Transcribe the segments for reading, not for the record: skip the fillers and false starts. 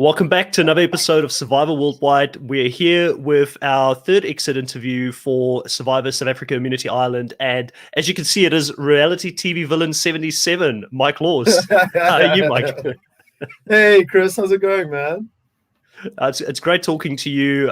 Welcome back to another episode of Survivor Worldwide. We're here with our third exit interview for Survivor South Africa Immunity Island. And as you can see, it is reality TV villain 77, Mike Laws. How are you, Mike? Hey, Chris. How's it going, man? It's great talking to you.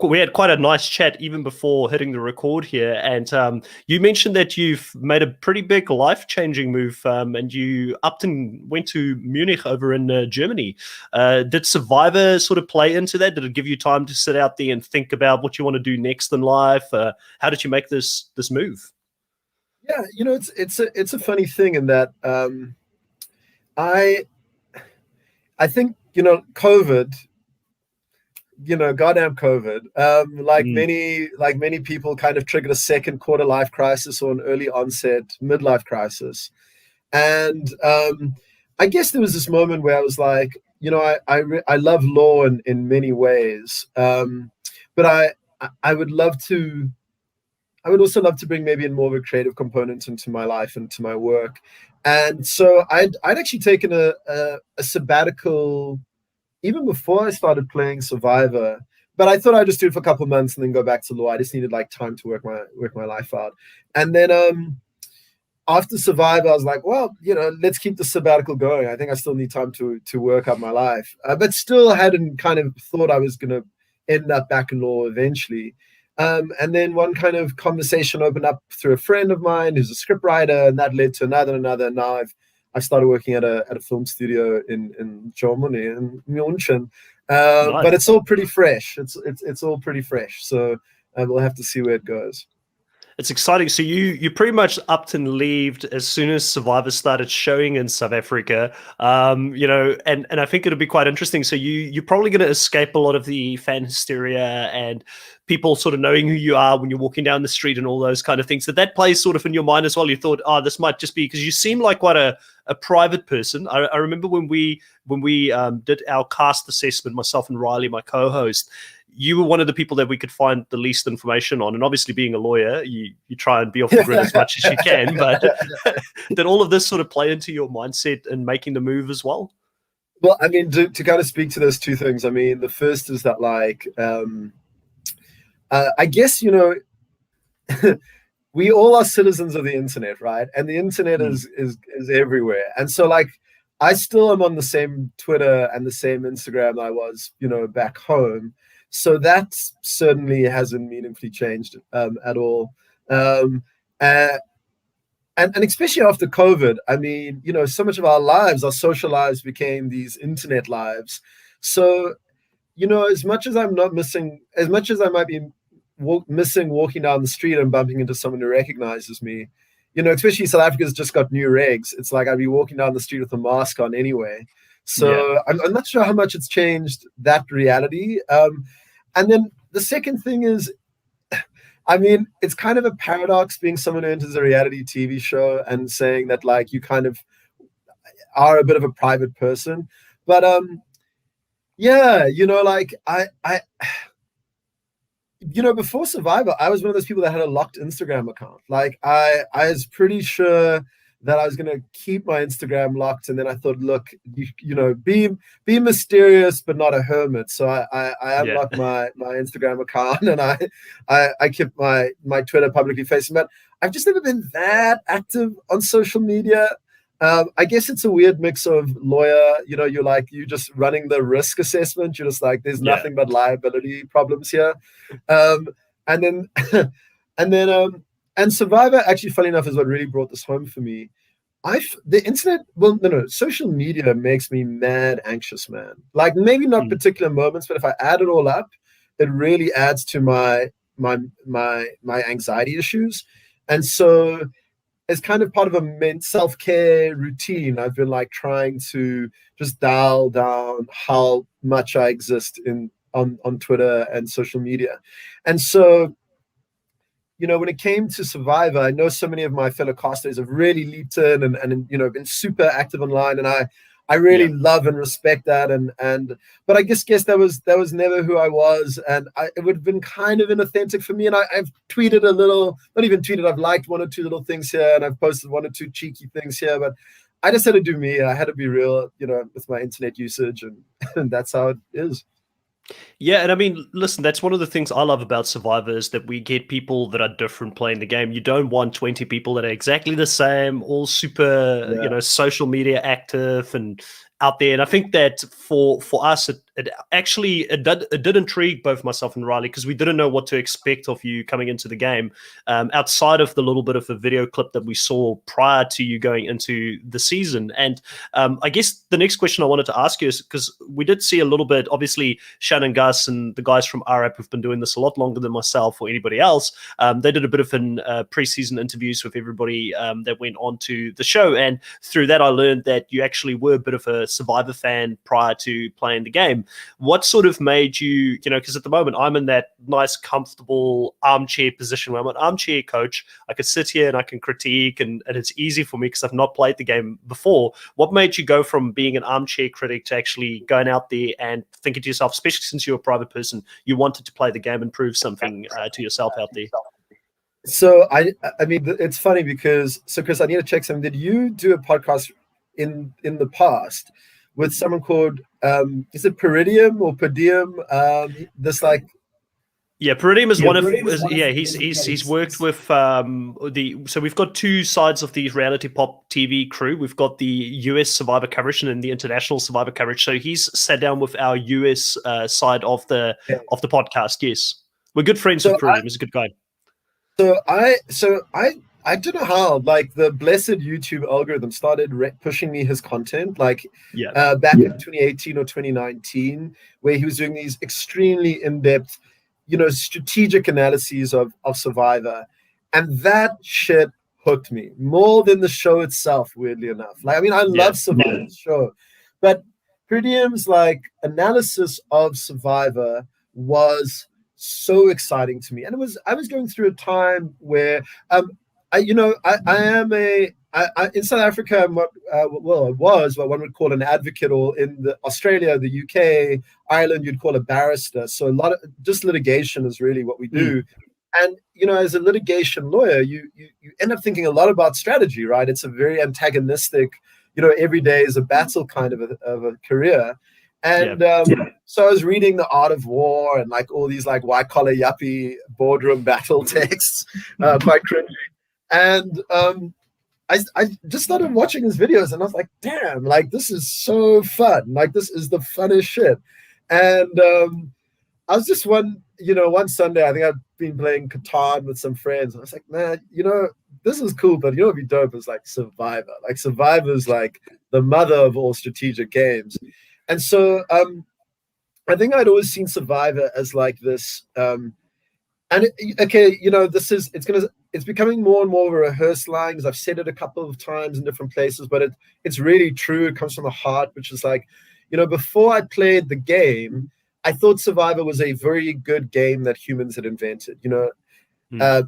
We had quite a nice chat even before hitting the record here. And you mentioned that you've made a pretty big life-changing move and you upped and went to Munich over in Germany. Did Survivor sort of play into that? Did it give you time to sit out there and think about what you want to do next in life? How did you make this move? Yeah, it's a funny thing in that I think, COVID, goddamn COVID, like many people kind of triggered a second quarter life crisis or an early onset midlife crisis. And I guess there was this moment where I was like, I love law in many ways, but I would also love to bring maybe in more of a creative component into my life and to my work. And so I'd actually taken a sabbatical even before I started playing Survivor, but I thought I'd just do it for a couple of months and then go back to law. I just needed time to work my life out. And then after Survivor, I was like, well, let's keep the sabbatical going. I think I still need time to work out my life, but still hadn't kind of thought I was going to end up back in law eventually. And then one kind of conversation opened up through a friend of mine who's a scriptwriter, and that led to another. And now I started working at a film studio in Germany, in München. Nice. But it's all pretty fresh. It's all pretty fresh. So we'll have to see where it goes. It's exciting. So you pretty much upped and left as soon as Survivor started showing in South Africa, and I think it'll be quite interesting. So you're probably going to escape a lot of the fan hysteria and people sort of knowing who you are when you're walking down the street and all those kind of things. That plays sort of in your mind as well. You thought, this might just be because you seem like quite a private person. I remember when we did our cast assessment, myself and Riley, my co-host, you were one of the people that we could find the least information on. And obviously being a lawyer, you try and be off the grid as much as you can, but did all of this sort of play into your mindset in making the move as well? Well, I mean, to kind of speak to those two things, I mean, the first is that I guess, we all are citizens of the internet, right? And the internet is everywhere. And so I still am on the same Twitter and the same Instagram I was, back home. So that certainly hasn't meaningfully changed at all. And especially after COVID, I mean, so much of our lives, our social lives became these internet lives. So, as much as I'm not missing, as much as I might be missing walking down the street and bumping into someone who recognizes me, especially South Africa's just got new regs. It's like I'd be walking down the street with a mask on anyway. So yeah. I'm not sure how much it's changed that reality. And then the second thing is, I mean, it's kind of a paradox being someone who enters a reality TV show and saying that you kind of are a bit of a private person. But before Survivor, I was one of those people that had a locked Instagram account. I was pretty sure that I was going to keep my Instagram locked. And then I thought, look, be mysterious, but not a hermit. So I unlocked my Instagram account and I kept my Twitter publicly facing. But I've just never been that active on social media. I guess it's a weird mix of lawyer, you're just running the risk assessment. You're just like, there's nothing but liability problems here. And Survivor, actually, funny enough, is what really brought this home for me. The internet, social media makes me mad anxious, man. Maybe not particular moments, but if I add it all up, it really adds to my anxiety issues. And so as kind of part of a self-care routine, I've been trying to just dial down how much I exist on Twitter and social media. And so, when it came to Survivor, I know so many of my fellow casters have really leaped in and been super active online, and I really love and respect that. But I guess that was never who I was, and it would have been kind of inauthentic for me. And I've tweeted a little, not even tweeted, I've liked one or two little things here, and I've posted one or two cheeky things here, but I just had to do me. I had to be real, with my internet usage, and, and that's how it is. Yeah, and I mean, listen, that's one of the things I love about Survivor is that we get people that are different playing the game. You don't want 20 people that are exactly the same, all super, Yeah. social media active and out there. And I think that for us, it did intrigue both myself and Riley because we didn't know what to expect of you coming into the game. Outside of the little bit of a video clip that we saw prior to you going into the season. And I guess the next question I wanted to ask you is because we did see a little bit, obviously, Shannon Gus and the guys from RAP who've been doing this a lot longer than myself or anybody else. They did a bit of preseason interviews with everybody that went on to the show. And through that, I learned that you actually were a bit of a Survivor fan prior to playing the game. What sort of made you, because at the moment I'm in that nice, comfortable armchair position where I'm an armchair coach. I could sit here and I can critique and it's easy for me because I've not played the game before. What made you go from being an armchair critic to actually going out there and thinking to yourself, especially since you're a private person, you wanted to play the game and prove something to yourself out there? So I mean, it's funny because Chris, I need to check something. Did you do a podcast in the past with someone called is it Peridium or Podium? This like Yeah, Peridium is he's worked with so we've got two sides of the reality pop TV crew. We've got the US Survivor coverage and then the international Survivor coverage. So he's sat down with our US side of the podcast. Yes, we're good friends with Peridium. He's a good guy. I don't know how, like, the blessed YouTube algorithm started pushing me his content, back in 2018 or 2019, where he was doing these extremely in-depth, strategic analyses of Survivor. And that shit hooked me more than the show itself, weirdly enough. Like, I mean, I love Survivor's show, but Peridium's, analysis of Survivor was so exciting to me. And I was going through a time where I am in South Africa. I'm what I was what one would call an advocate, or in Australia, the UK, Ireland, you'd call a barrister. So a lot of just litigation is really what we do. And as a litigation lawyer, you end up thinking a lot about strategy, right? It's a very antagonistic, every day is a battle kind of a career. And so I was reading The Art of War and all these white collar yuppie boardroom battle texts, quite cringy. And I just started watching his videos and I was like, damn, this is so fun. This is the funnest shit. And I was just one Sunday, I think I'd been playing Catan with some friends. And I was like, man, this is cool, but what'd be dope is Survivor. Survivor's the mother of all strategic games. And so I think I'd always seen Survivor as this, it's becoming more and more of a rehearsed line, because I've said it a couple of times in different places, but it's really true. It comes from the heart, which is before I played the game, I thought Survivor was a very good game that humans had invented, and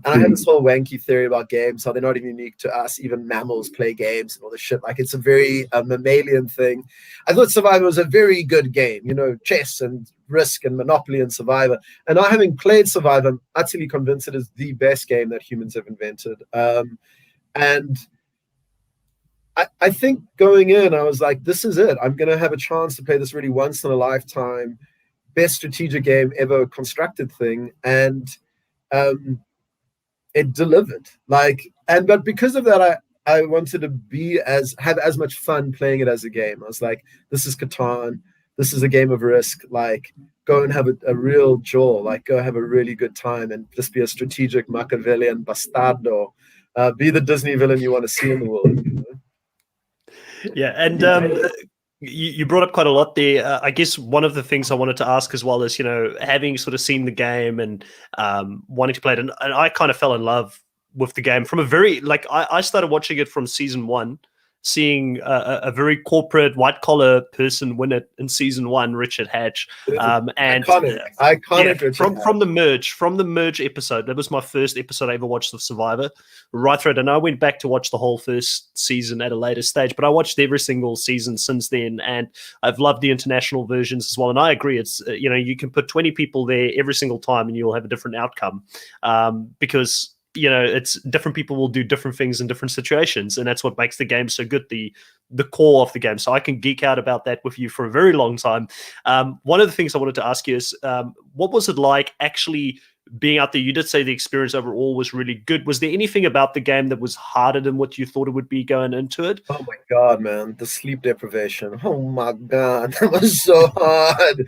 I have this whole wanky theory about games, how they're not even unique to us. Even mammals play games and all this shit. It's a very mammalian thing. I thought Survivor was a very good game, chess and Risk and Monopoly and Survivor. And now, having played Survivor, I'm utterly convinced it is the best game that humans have invented. And I think going in, I was like, this is it. I'm going to have a chance to play this really once in a lifetime, best strategic game ever constructed thing. And it delivered. But because of that, I wanted to have as much fun playing it as a game. I was like, this is Catan. This is a game of Risk. Go and have a real jaw. Go have a really good time and just be a strategic Machiavellian bastardo. Be the Disney villain you want to see in the world. Yeah, and you brought up quite a lot there. I guess one of the things I wanted to ask as well is, having sort of seen the game and wanting to play it, and I kind of fell in love with the game from a very, I started watching it from season one, seeing a very corporate white collar person win it in season one, Richard Hatch, and iconic from the merge episode. That was my first episode I ever watched of Survivor, right through it. And I went back to watch the whole first season at a later stage, but I watched every single season since then, and I've loved the international versions as well. And I agree, it's you can put 20 people there every single time and you'll have a different outcome, because it's different people will do different things in different situations, and that's what makes the game so good, the core of the game. So I can geek out about that with you for a very long time. One of the things I wanted to ask you is, what was it like actually being out there? You did say the experience overall was really good. Was there anything about the game that was harder than what you thought it would be going into it? Oh my God, man, the sleep deprivation. Oh my God, that was so hard.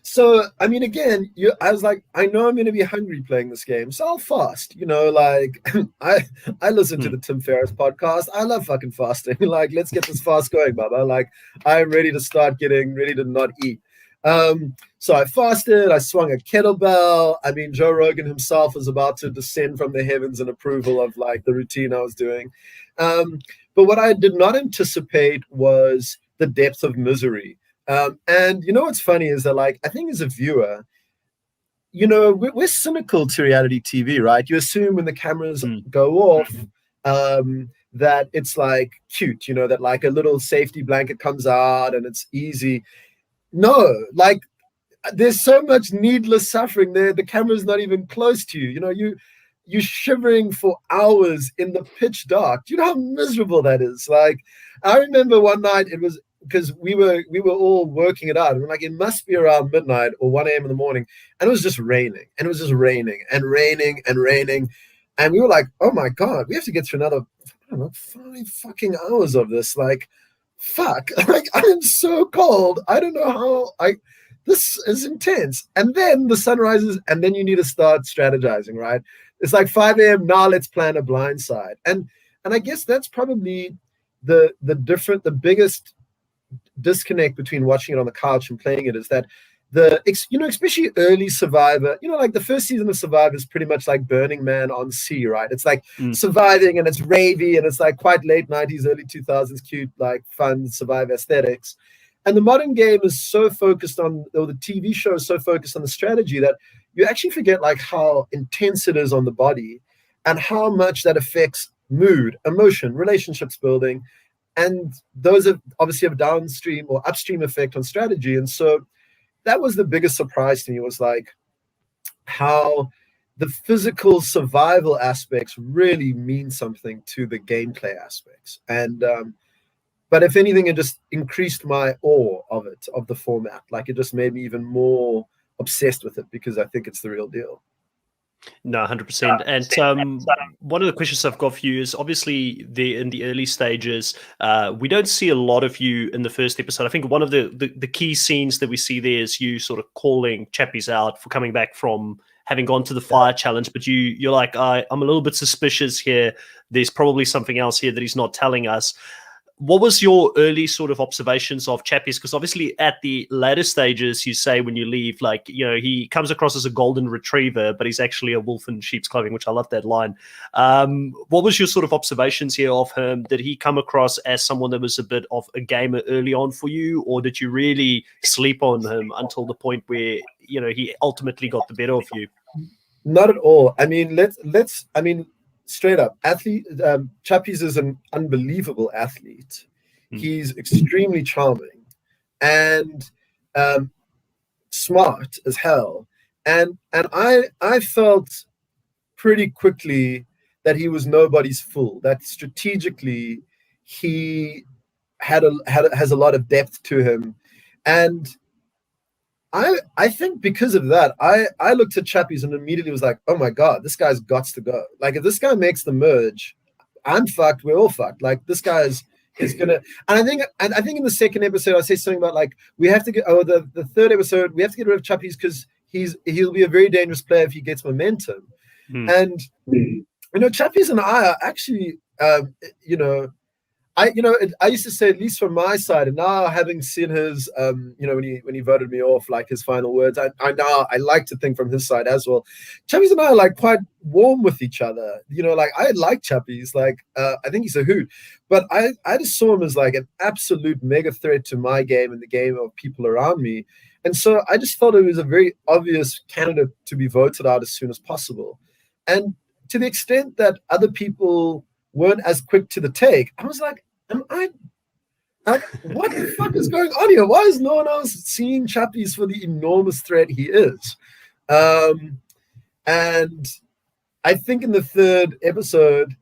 So I mean, again, I was like, I know I'm going to be hungry playing this game, so I'll fast. Like I listen to the Tim Ferriss podcast. I love fucking fasting. Like, let's get this fast going, Baba. Like, I'm ready to start getting ready to not eat. So I fasted, I swung a kettlebell. I mean, Joe Rogan himself was about to descend from the heavens in approval of like the routine I was doing. But what I did not anticipate was the depth of misery. And what's funny is that, like, I think as a viewer, we're cynical to reality TV, right? You assume when the cameras go off, that it's like cute, that like a little safety blanket comes out and it's easy. No, like there's so much needless suffering there. The camera's not even close to you. You're shivering for hours in the pitch dark. Do you know how miserable that is? Like, I remember one night, it was because we were all working it out. And we're like, it must be around midnight or 1 a.m. in the morning. And it was just raining. And it was just raining and raining and raining. And we were like, oh my God, we have to get through another, 5 fucking hours of this. Like, fuck. Like, I am so cold. I don't know how this is intense. And then the sun rises and then you need to start strategizing, right? It's like 5 a.m. Now let's plan a blind side. And I guess that's probably the biggest disconnect between watching it on the couch and playing it, is that especially early Survivor, like the first season of Survivor is pretty much like Burning Man on sea, right? It's like surviving and it's ravey and it's like quite late 90s, early 2000s, cute, like fun Survivor aesthetics. And the modern game is so focused on, or the TV show is so focused on the strategy, that you actually forget like how intense it is on the body and how much that affects mood, emotion, relationships building. And those are obviously have a downstream or upstream effect on strategy. And so that was the biggest surprise to me, was like how the physical survival aspects really mean something to the gameplay aspects. And but if anything, it just increased my awe of it, of the format. Like, it just made me even more obsessed with it, because I think it's the real deal. No, 100%. And one of the questions I've got for you is, obviously, in the early stages, we don't see a lot of you in the first episode. I think one of the key scenes that we see there is you sort of calling Chappies out for coming back from having gone to the fire challenge, but you're like, I'm a little bit suspicious here. There's probably something else here that he's not telling us. What was your early sort of observations of Chappies? Because obviously at the later stages, you say when you leave, like, he comes across as a golden retriever, but he's actually a wolf in sheep's clothing, which I love that line. What was your sort of observations here of him? Did he come across as someone that was a bit of a gamer early on for you, or did you really sleep on him until the point where, he ultimately got the better of you? Not at all. I mean, straight up, Chappies is an unbelievable athlete. He's extremely charming and smart as hell. And I felt pretty quickly that he was nobody's fool, that strategically he has a lot of depth to him. And I think because of that, I looked at Chappies and immediately was like, oh my God, this guy's got to go. Like, if this guy makes the merge, I'm fucked. We're all fucked. Like, this guy is gonna. And I think in the second episode, I say something about like, we have to get. Oh, the third episode, we have to get rid of Chappies because he'll be a very dangerous player if he gets momentum. And Chappies and I are actually, I used to say, at least from my side, and now having seen his, when he voted me off, like his final words, I like to think from his side as well. Chappies and I are like quite warm with each other. Like, I like Chappies, like I think he's a hoot, but I just saw him as like an absolute mega threat to my game and the game of people around me. And so I just thought it was a very obvious candidate to be voted out as soon as possible. And to the extent that other people weren't as quick to the take, I was like, what the fuck is going on here? Why is no one else seeing Chappies for the enormous threat he is? And I think in the third episode,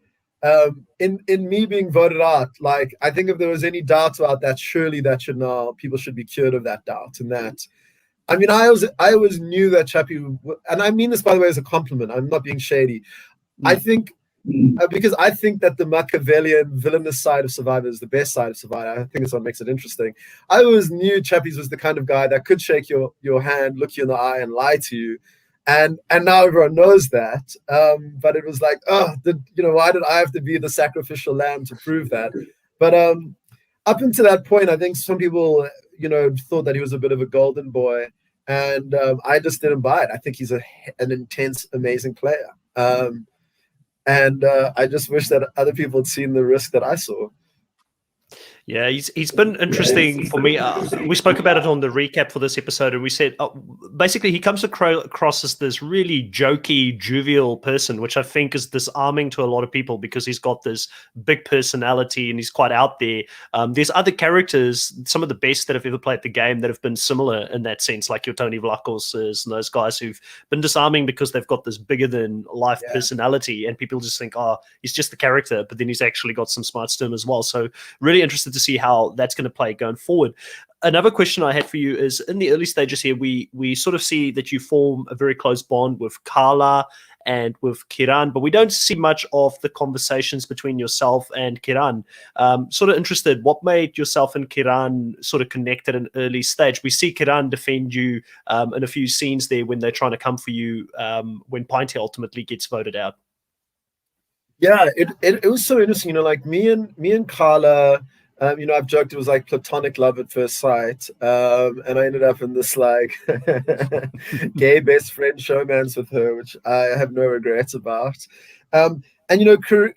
in me being voted out, like I think if there was any doubt about that, surely that should now people should be cured of that doubt. And that, I mean, I always knew that Chappie, and I mean this by the way as a compliment. I'm not being shady. I think because I think that the Machiavellian villainous side of Survivor is the best side of Survivor. I think that's what makes it interesting. I always knew Chappies was the kind of guy that could shake your hand, look you in the eye, and lie to you. And now everyone knows that. But it was like, why did I have to be the sacrificial lamb to prove that? But up until that point, I think some people, thought that he was a bit of a golden boy. And I just didn't buy it. I think he's an intense, amazing player. And I just wish that other people had seen the risk that I saw. Yeah, he's been interesting for me. We spoke about it on the recap for this episode, and we said basically he comes across as this really jokey, jovial person, which I think is disarming to a lot of people because he's got this big personality and he's quite out there. There's other characters, some of the best that have ever played the game, that have been similar in that sense, like your Tony Vlachos and those guys who've been disarming because they've got this bigger than life personality, and people just think, oh, he's just the character, but then he's actually got some smarts to him as well. So really interested to see how that's going to play going forward. Another question I had for you is, in the early stages here, we sort of see that you form a very close bond with Carla and with Kiran, but we don't see much of the conversations between yourself and Kiran. Sort of interested, what made yourself and Kiran sort of connect at an early stage? We see Kiran defend you in a few scenes there when they're trying to come for you when Pinty ultimately gets voted out. Yeah, it was so interesting, like me and Carla. I've joked it was like platonic love at first sight, and I ended up in this like gay best friend showmance with her, which I have no regrets about. And Kieran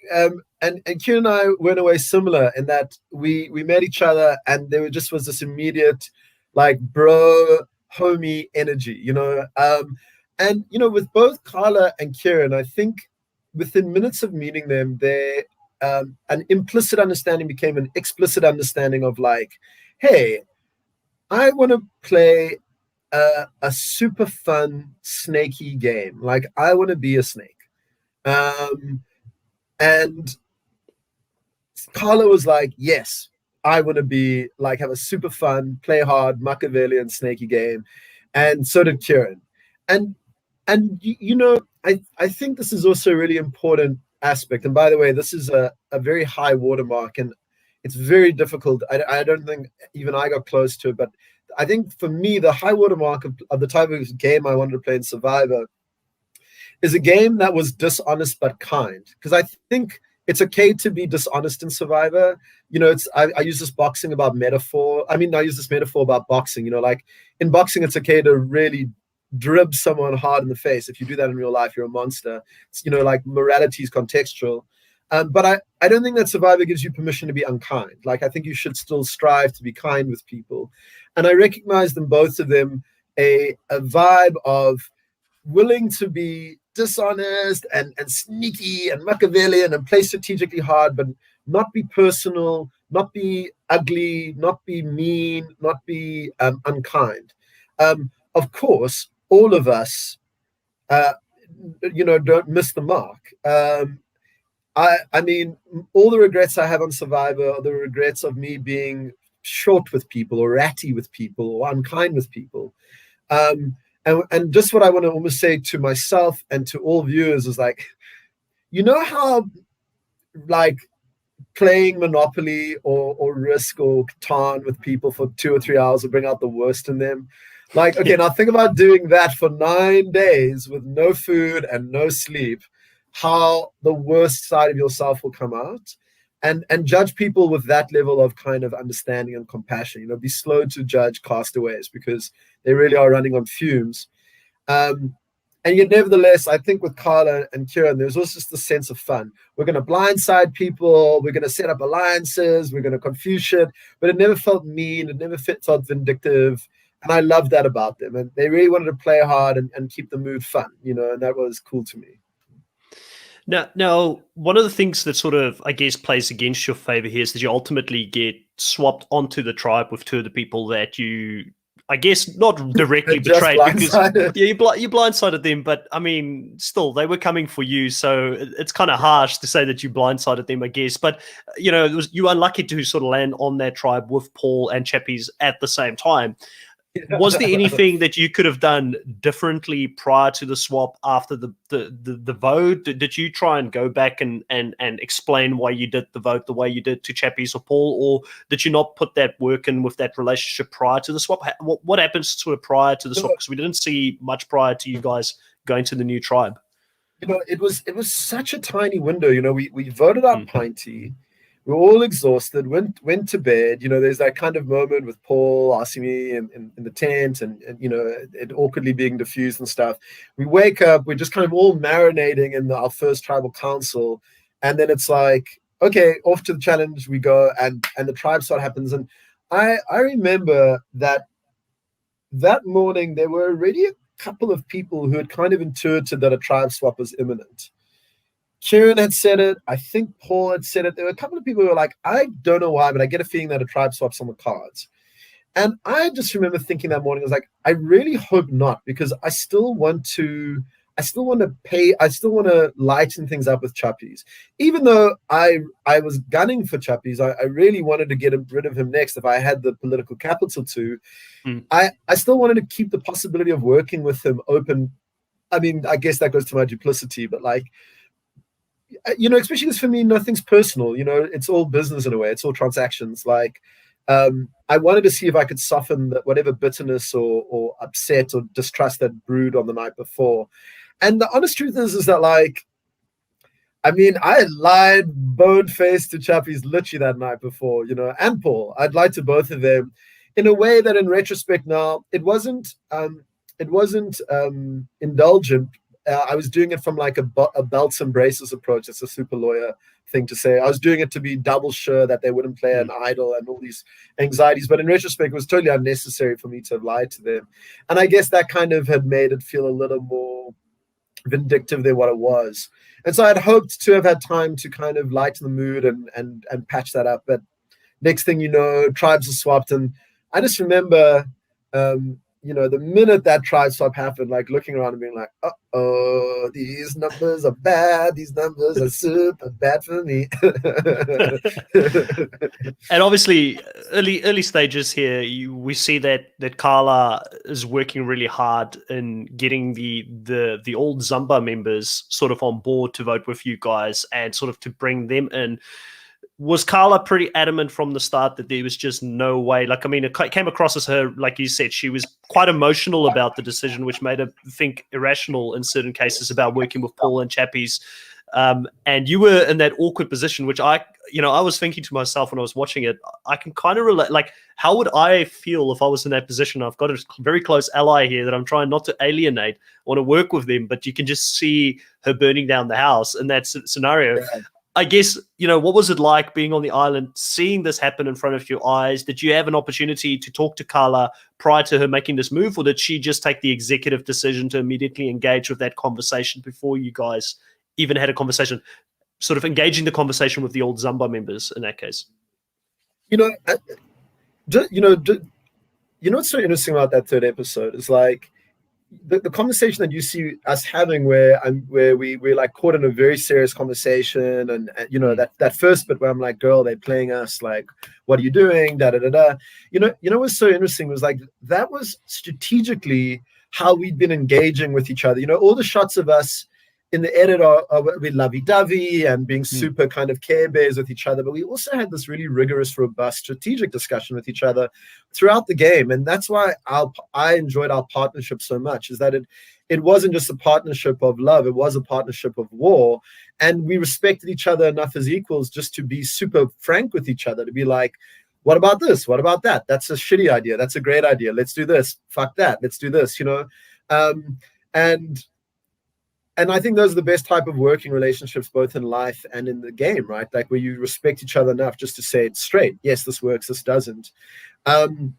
and I were in a way similar in that we met each other, and there just was this immediate like bro homie energy, and with both Carla and Kieran, I think within minutes of meeting them, an implicit understanding became an explicit understanding of like, hey, I want to play a super fun snaky game. Like I want to be a snake. And Carla was like, yes, I want to be like, have a super fun, play hard, Machiavellian snaky game. And so did Kieran. And I think this is also a really important aspect. And by the way, this is a very high watermark, and it's very difficult. I don't think even I got close to it, but I think for me, the high watermark of the type of game I wanted to play in Survivor is a game that was dishonest but kind. Because I think it's okay to be dishonest in Survivor. I use this boxing about metaphor. I use this metaphor about boxing. Like in boxing, it's okay to really drib someone hard in the face. If you do that in real life, you're a monster. It's, like morality is contextual. But I don't think that Survivor gives you permission to be unkind. Like, I think you should still strive to be kind with people. And I recognize in both of them a vibe of willing to be dishonest and sneaky and Machiavellian and play strategically hard, but not be personal, not be ugly, not be mean, not be unkind. Of course, all of us, don't miss the mark. All the regrets I have on Survivor are the regrets of me being short with people or ratty with people or unkind with people. And just what I want to almost say to myself and to all viewers is like, how like playing Monopoly or Risk or Catan with people for 2 or 3 hours will bring out the worst in them. Like, okay, now think about doing that for 9 days with no food and no sleep, how the worst side of yourself will come out. And judge people with that level of kind of understanding and compassion. Be slow to judge castaways because they really are running on fumes. And yet, nevertheless, I think with Carla and Kieran, there's also just the sense of fun. We're going to blindside people. We're going to set up alliances. We're going to confuse shit. But it never felt mean. It never felt vindictive. And I love that about them. And they really wanted to play hard and keep the mood fun, and that was cool to me. Now, one of the things that sort of, I guess, plays against your favor here is that you ultimately get swapped onto the tribe with two of the people that you I guess not directly Just betrayed because blindsided. you blindsided them, but I mean, still they were coming for you, so it's kind of harsh to say that you blindsided them, I guess. But you were unlucky to sort of land on that tribe with Paul and Chappies at the same time. Was there anything that you could have done differently prior to the swap after the vote? Did you try and go back and explain why you did the vote the way you did to Chappies or Paul, or did you not put that work in with that relationship prior to the swap? What happens sort of prior to the swap? Because we didn't see much prior to you guys going to the new tribe. It was such a tiny window. We voted out Pinty. We were all exhausted, went to bed. There's that kind of moment with Paul asking me in the tent and it awkwardly being diffused and stuff. We wake up, we're just kind of all marinating in our first tribal council. And then it's like, okay, off to the challenge we go, and the tribe start happens. And I remember that morning, there were already a couple of people who had kind of intuited that a tribe swap was imminent. Kieran had said it. I think Paul had said it. There were a couple of people who were like, I don't know why, but I get a feeling that a tribe swap's on the cards. And I just remember thinking that morning, I was like, I really hope not, because I still want to lighten things up with Chappies. Even though I was gunning for Chappies, I really wanted to get rid of him next if I had the political capital to. I still wanted to keep the possibility of working with him open. I mean, I guess that goes to my duplicity, but like, especially because for me, nothing's personal. It's all business in a way. It's all transactions. Like, I wanted to see if I could soften whatever bitterness or upset or distrust that brewed on the night before. And the honest truth is that, like, I mean, I lied bone-faced to Chappies literally that night before, and Paul. I'd lied to both of them in a way that, in retrospect, now it wasn't indulgent. I was doing it from like a belts and braces approach. It's a super lawyer thing to say. I was doing it to be double sure that they wouldn't play an idol and all these anxieties. But in retrospect, it was totally unnecessary for me to have lied to them. And I guess that kind of had made it feel a little more vindictive than what it was. And so I'd hoped to have had time to kind of lighten the mood and patch that up. But next thing you know, tribes are swapped. And I just remember the minute that tribe swap happened, like looking around and being like, uh-oh, these numbers are bad. These numbers are super bad for me. And obviously, early stages here, we see that Carla is working really hard in getting the old Zamba members sort of on board to vote with you guys and sort of to bring them in. Was Carla pretty adamant from the start that there was just no way? Like, I mean, it came across as her, like you said, she was quite emotional about the decision, which made her think irrational in certain cases about working with Paul and Chappies. And you were in that awkward position, which I was thinking to myself when I was watching it, I can kind of relate. Like, how would I feel if I was in that position? I've got a very close ally here that I'm trying not to alienate. I want to work with them, but you can just see her burning down the house in that scenario. Yeah. I guess, what was it like being on the island, seeing this happen in front of your eyes? Did you have an opportunity to talk to Carla prior to her making this move, or did she just take the executive decision to immediately engage with that conversation before you guys even had a conversation, sort of engaging the conversation with the old Zamba members in that case? What's so interesting about that third episode is like, the conversation that you see us having where we're like caught in a very serious conversation and that first bit where I'm like, girl, they're playing us, like, what are you doing, what's so interesting was like that was strategically how we'd been engaging with each other. All the shots of us in the edit are with lovey-dovey and being super kind of care bears with each other, but we also had this really rigorous, robust, strategic discussion with each other throughout the game. And that's why I enjoyed our partnership so much, is that it wasn't just a partnership of love, it was a partnership of war. And we respected each other enough as equals just to be super frank with each other, to be like, what about this? What about that? That's a shitty idea. That's a great idea. Let's do this. Fuck that. Let's do this, And I think those are the best type of working relationships, both in life and in the game, right? Like where you respect each other enough just to say it straight. Yes, this works, this doesn't. And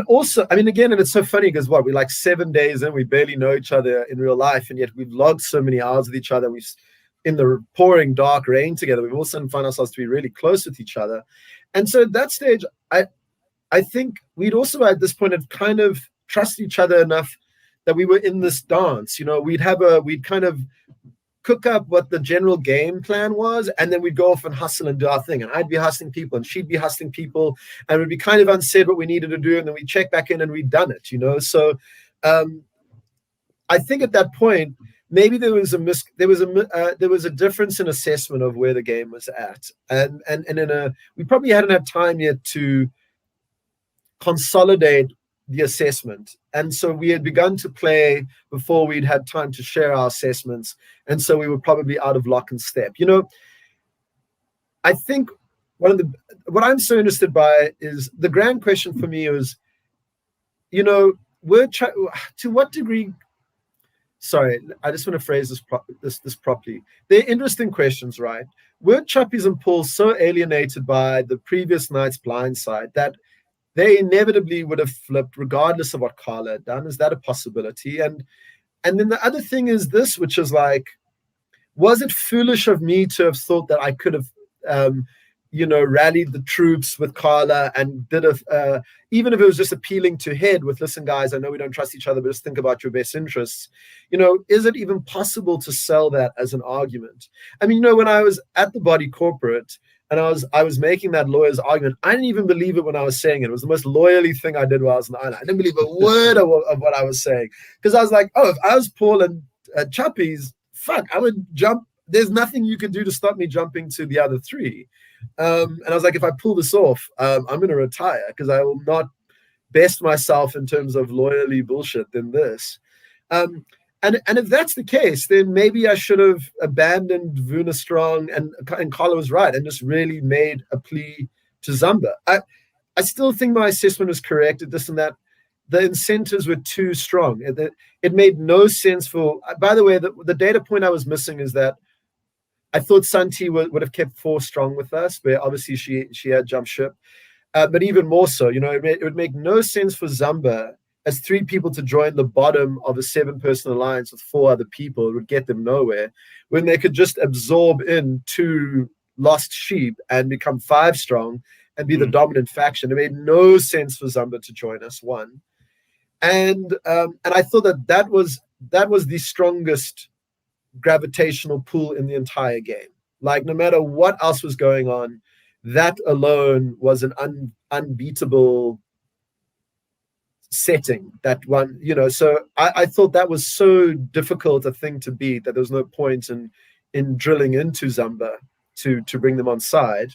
also, I mean, again, and it's so funny because we're like 7 days in, we barely know each other in real life, and yet we've logged so many hours with each other. We've in the pouring dark rain together. We've all of a sudden found ourselves to be really close with each other. And so at that stage, I I think we'd also at this point have kind of trusted each other enough that we were in this dance. We'd kind of cook up what the general game plan was, and then we'd go off and hustle and do our thing. And I'd be hustling people, and she'd be hustling people, and we'd be kind of unsaid what we needed to do, and then we'd check back in, and we'd done it. So I think at that point, maybe there was a difference in assessment of where the game was at, and we probably hadn't had time yet to consolidate the assessment, and so we had begun to play before we'd had time to share our assessments, and so we were probably out of lock and step. I think what I'm so interested by is the grand question for me is, to what degree. Sorry, I just want to phrase this properly. They're interesting questions, right? Were Chappies and Paul so alienated by the previous night's blindside that they inevitably would have flipped regardless of what Carla had done? Is that a possibility? And then the other thing is this, which is like, was it foolish of me to have thought that I could have, rallied the troops with Carla and even if it was just appealing to head with, listen, guys, I know we don't trust each other, but just think about your best interests. Is it even possible to sell that as an argument? I mean, when I was at the body corporate and I was making that lawyer's argument, I didn't even believe it when I was saying it. It was the most lawyerly thing I did while I was in the island. I didn't believe a word of what I was saying, because I was like, if I was Paul and Chappies, fuck, I would jump. There's nothing you could do to stop me jumping to the other three. And I was like, if I pull this off, I'm going to retire, because I will not best myself in terms of lawyerly bullshit than this. And if that's the case, then maybe I should have abandoned Vuna Strong, and Carla was right, and just really made a plea to Zamba. I still think my assessment was correct at this and that. The incentives were too strong. It made no sense for. By the way, the data point I was missing is that I thought Santi would have kept 4 strong with us, but obviously she had jumped ship. But even more so, it would make no sense for Zamba as 3 people to join the bottom of a 7-person alliance with 4 other people. It would get them nowhere, when they could just absorb in 2 lost sheep and become 5 strong and be the dominant faction. It made no sense for Zamba to join us, one. And I thought that was the strongest gravitational pull in the entire game. Like, no matter what else was going on, that alone was an unbeatable setting. That one, so I thought that was so difficult a thing to beat that there was no point in drilling into Zamba to bring them on side.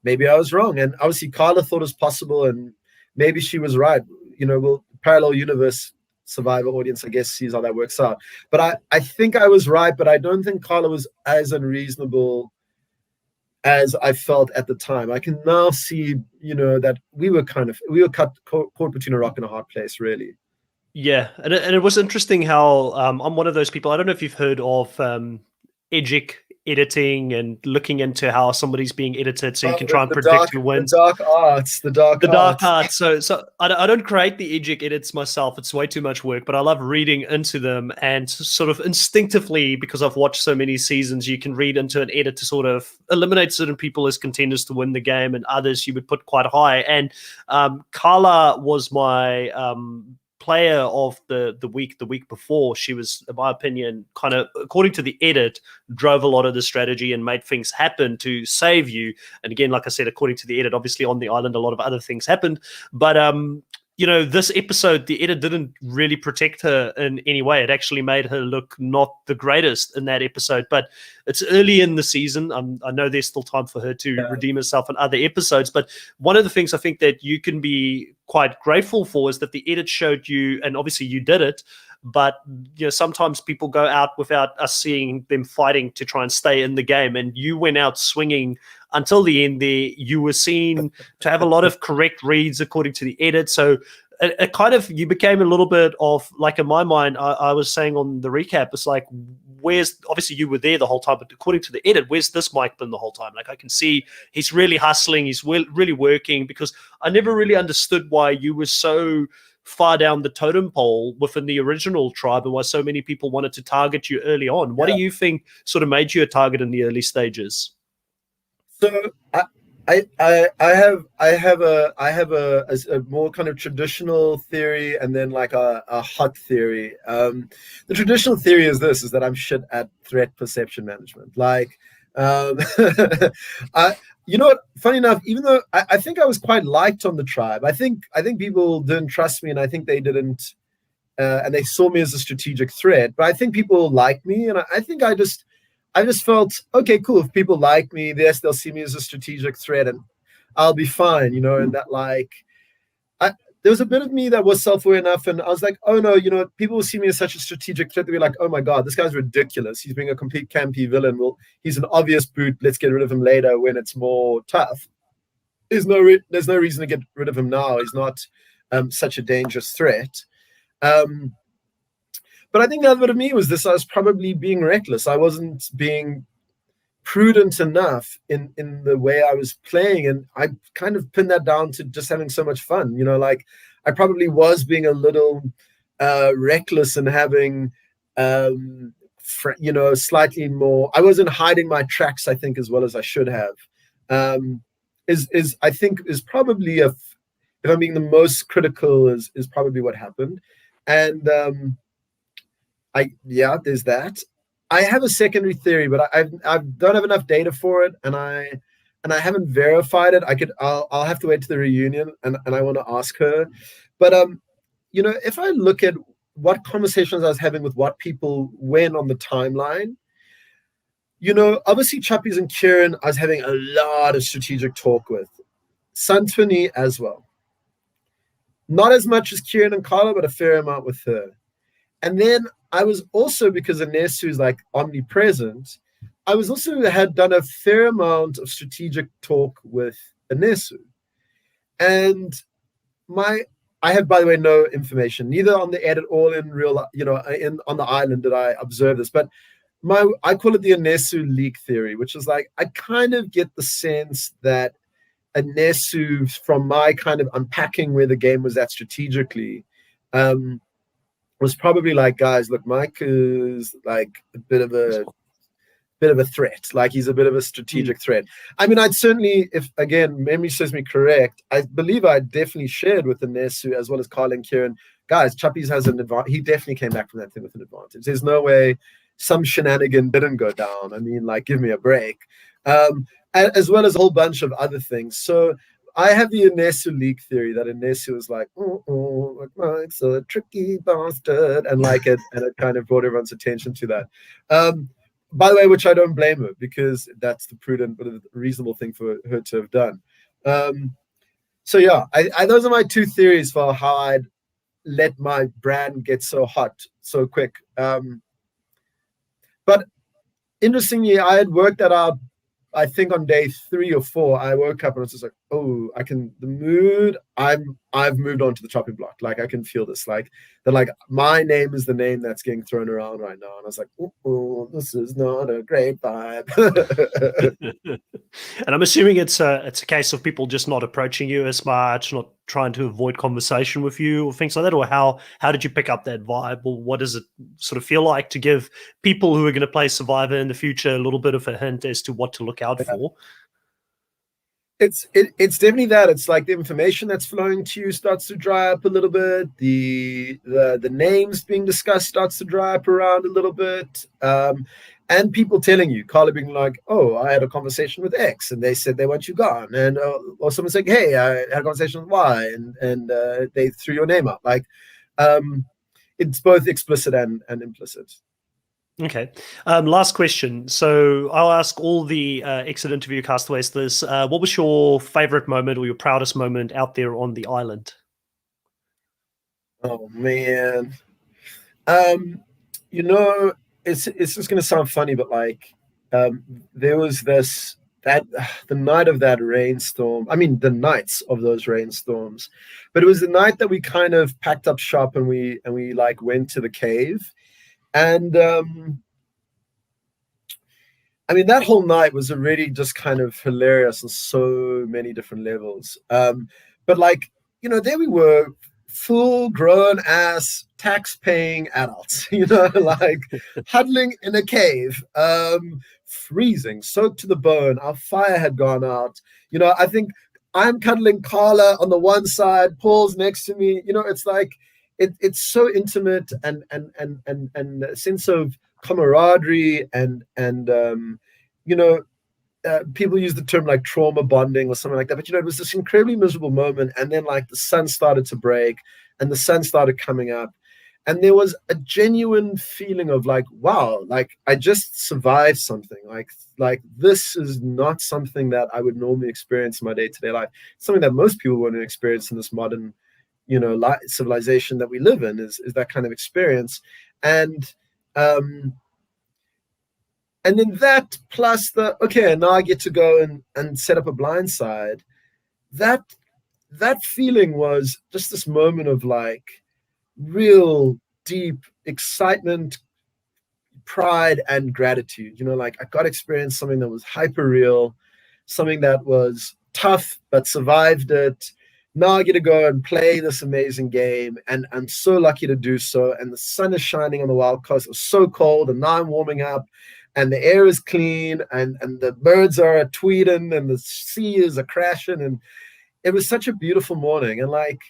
Maybe I was wrong, and obviously Carla thought it was possible, and maybe she was right. We'll parallel universe Survivor audience, I guess, sees how that works out. But I think I was right, but I don't think Carla was as unreasonable as I felt at the time. I can now see, that we were caught between a rock and a hard place, really. Yeah, and it was interesting how I'm one of those people. I don't know if you've heard of Edgic editing and looking into how somebody's being edited, so you can try and predict who wins. The dark arts. So I don't create the Edgic edits myself. It's way too much work, but I love reading into them, and sort of instinctively, because I've watched so many seasons, you can read into an edit to sort of eliminate certain people as contenders to win the game, and others you would put quite high. And Carla was my player of the week before. She was, in my opinion, kind of, according to the edit, drove a lot of the strategy and made things happen to save you. And again, like I said, according to the edit, obviously on the island a lot of other things happened, but this episode, the edit didn't really protect her in any way. It actually made her look not the greatest in that episode, but it's early in the season. I know there's still time for her to redeem herself in other episodes, but one of the things I think that you can be quite grateful for is that the edit showed you, and obviously you did it, but sometimes people go out without us seeing them fighting to try and stay in the game, and you went out swinging until the end there. You were seen to have a lot of correct reads according to the edit, so it kind of, you became a little bit of, like, in my mind, I was saying on the recap, it's like, where's, obviously you were there the whole time, but according to the edit, where's this Mike been the whole time? Like, I can see he's really hustling, he's really working, because I never really understood why you were so far down the totem pole within the original tribe, and why so many people wanted to target you early on. What do you think sort of made you a target in the early stages? So I have a more kind of traditional theory and then like a hot theory. The traditional theory is that I'm shit at threat perception management. Like, um, I you know what? Funny enough, even though I think I was quite liked on the tribe, I think people didn't trust me, and I think they didn't, and they saw me as a strategic threat. But I think people like me, and I think I just felt okay, cool. If people like me, yes, they'll see me as a strategic threat, and I'll be fine, and that like I there was a bit of me that was self-aware enough, and I was like, oh no, people will see me as such a strategic threat. They'll be like, oh my god, this guy's ridiculous. He's being a complete campy villain. Well, he's an obvious boot. Let's get rid of him later when it's more tough. There's no reason to get rid of him now. He's not such a dangerous threat. Um, but I think the other bit of me was this: I was probably being reckless. I wasn't being prudent enough in the way I was playing, and I kind of pinned that down to just having so much fun. Like I probably was being a little reckless and having slightly more. I wasn't hiding my tracks, I think, as well as I should have. Is I think is probably if I'm being the most critical is probably what happened, and there's that. I have a secondary theory, but I don't have enough data for it, and I haven't verified it. I'll have to wait to the reunion, and I want to ask her. But if I look at what conversations I was having with what people when on the timeline, obviously Chappies and Kieran, I was having a lot of strategic talk with. Santoni as well. Not as much as Kieran and Carla, but a fair amount with her. And then I was also, because Anesu is like omnipresent, I was also had done a fair amount of strategic talk with Anesu. And I have, by the way, no information, neither on the edit or in real, on the island did I observe this, but I call it the Anesu leak theory, which is like, I kind of get the sense that Anesu, from my kind of unpacking where the game was at strategically, was probably like, guys, look, Mike is like a bit of a threat. Like he's a bit of a strategic threat. I mean, I'd certainly, if again memory serves me correct, I believe I definitely shared with Anesu as well as Carl and Kieran, guys, Chappies has an advantage. He definitely came back from that thing with an advantage. There's no way some shenanigan didn't go down. I mean, like, give me a break. As well as a whole bunch of other things. So I have the Anesu leak theory that Anesu was like, it's a tricky bastard, and it kind of brought everyone's attention to that. By the way, which I don't blame her, because that's the prudent but reasonable thing for her to have done. So yeah, those are my two theories for how I'd let my brand get so hot so quick. But interestingly, I had worked that out. I think on day 3 or 4, I woke up and I was just like, oh, I've moved on to the chopping block. Like I can feel this, like my name is the name that's getting thrown around right now. And I was like, oh, this is not a great vibe. And I'm assuming it's a case of people just not approaching you as much, not trying to avoid conversation with you or things like that. Or how did you pick up that vibe? Or what does it sort of feel like to give people who are going to play Survivor in the future a little bit of a hint as to what to look out for? It's definitely that. It's like the information that's flowing to you starts to dry up a little bit. The names being discussed starts to dry up around a little bit. And people telling you, Carla being like, oh, I had a conversation with X and they said they want you gone. And or someone saying, hey, I had a conversation with Y and they threw your name up. Like it's both explicit and implicit. Okay. Last question. So I'll ask all the exit interview castaways this. What was your favorite moment or your proudest moment out there on the island? Oh, man. It's just going to sound funny, but like there was the night of that rainstorm. I mean, the nights of those rainstorms, but it was the night that we kind of packed up shop and we like went to the cave. And I mean, that whole night was already just kind of hilarious on so many different levels. But like, there we were full grown ass tax paying adults, like huddling in a cave, freezing, soaked to the bone. Our fire had gone out. I think I'm cuddling Carla on the one side, Paul's next to me. It's like it's so intimate, and a sense of camaraderie, and people use the term like trauma bonding or something like that. But it was this incredibly miserable moment, and then like the sun started to break, and the sun started coming up, and there was a genuine feeling of like, wow, like I just survived something. Like this is not something that I would normally experience in my day-to-day life. Something that most people want to experience in this modern, civilization that we live in is that kind of experience. And then that plus okay, now I get to go and set up a blind side. That feeling was just this moment of like real deep excitement, pride, and gratitude. Like I got to experience something that was hyper real, something that was tough but survived it. Now I get to go and play this amazing game, and I'm so lucky to do so. And the sun is shining on the Wild Coast. It was so cold, and now I'm warming up, and the air is clean, and the birds are tweeting, and the sea is a crashing, and it was such a beautiful morning. And like,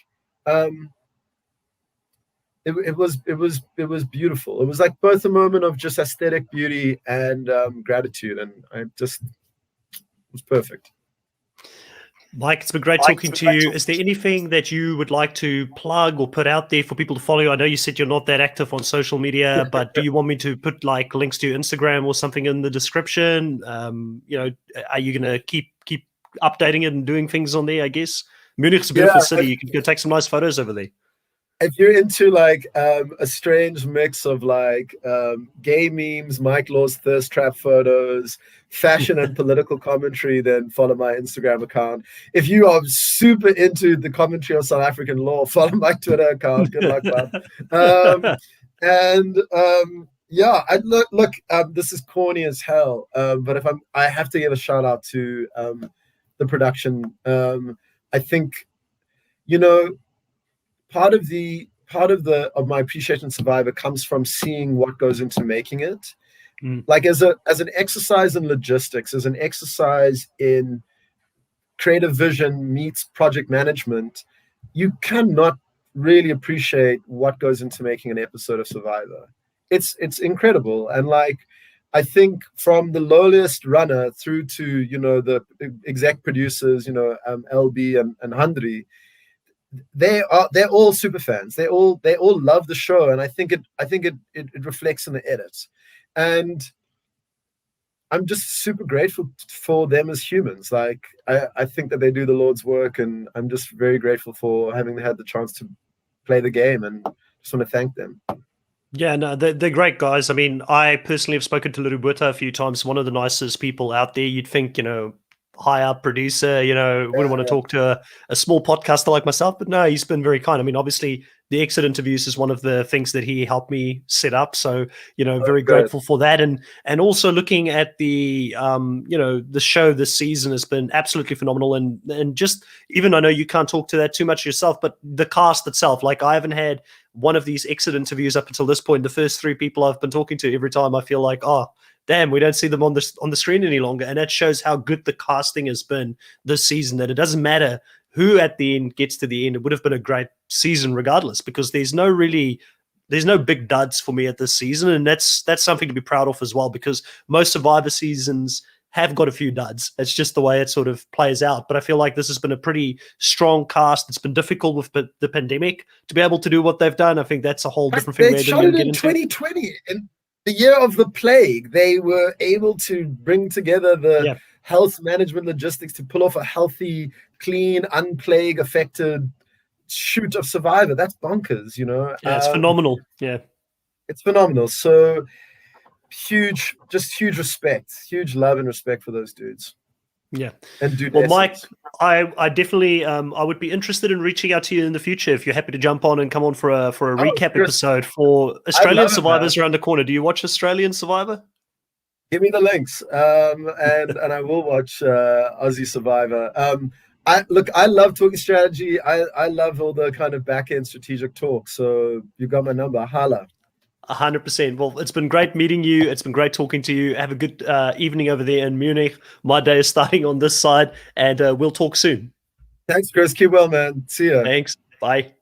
it was beautiful. It was like both a moment of just aesthetic beauty and gratitude, and it was perfect. Mike, it's been great talking to you. Is there anything that you would like to plug or put out there for people to follow you? I know you said you're not that active on social media, but do you want me to put like links to your Instagram or something in the description? Are you going to keep updating it and doing things on there, I guess? Munich's a beautiful city. You can go take some nice photos over there. If you're into like a strange mix of like gay memes, Mike Law's thirst trap photos, fashion and political commentary, then follow my Instagram account. If you are super into the commentary on South African law, follow my Twitter account. Good luck, bud. Look, this is corny as hell, but I have to give a shout out to the production. I think, part of my appreciation of Survivor comes from seeing what goes into making it. Like as an exercise in logistics, as an exercise in creative vision meets project management, you cannot really appreciate what goes into making an episode of Survivor. It's incredible. And like, I think from the lowliest runner through to, the exec producers, LB and Handri, they're all super fans. They all love the show, and I think it reflects in the edits. And I'm just super grateful for them as humans. Like I think that they do the Lord's work, and I'm just very grateful for having had the chance to play the game, and just want to thank them. Yeah, no, they're great guys. I mean, I personally have spoken to Lurubuta a few times. One of the nicest people out there. You'd think, high up producer, wouldn't want to talk to a small podcaster like myself, but no, he's been very kind. I mean, obviously the exit interviews is one of the things that he helped me set up. So, very grateful for that. And also looking at the, the show this season has been absolutely phenomenal. And just, even I know you can't talk to that too much yourself, but the cast itself, like I haven't had one of these exit interviews up until this point. The first three people I've been talking to, every time I feel like, oh, damn, we don't see them on the screen any longer. And that shows how good the casting has been this season, that it doesn't matter who at the end gets to the end. It would have been a great season regardless, because there's no big duds for me at this season. And that's something to be proud of as well, because most Survivor seasons have got a few duds. It's just the way it sort of plays out. But I feel like this has been a pretty strong cast. It's been difficult with the pandemic to be able to do what they've done. I think that's a whole different thing. They shot it in 2020. And the year of the plague, they were able to bring together the health management logistics to pull off a healthy, clean, unplague affected shoot of Survivor. That's bonkers, Yeah, it's phenomenal. Yeah, it's phenomenal. So huge respect, huge love and respect for those dudes. Yeah. And well, Mike, I definitely I would be interested in reaching out to you in the future if you're happy to jump on and come on for a recap episode for Australian Survivors around the corner. Do you watch Australian Survivor? Give me the links, and I will watch Aussie Survivor. I love talking strategy. I love all the kind of back end strategic talk. So you got my number. Holla. 100%. Well, it's been great meeting you. It's been great talking to you. Have a good evening over there in Munich. My day is starting on this side, and we'll talk soon. Thanks, Chris. Keep well, man. See ya. Thanks. Bye.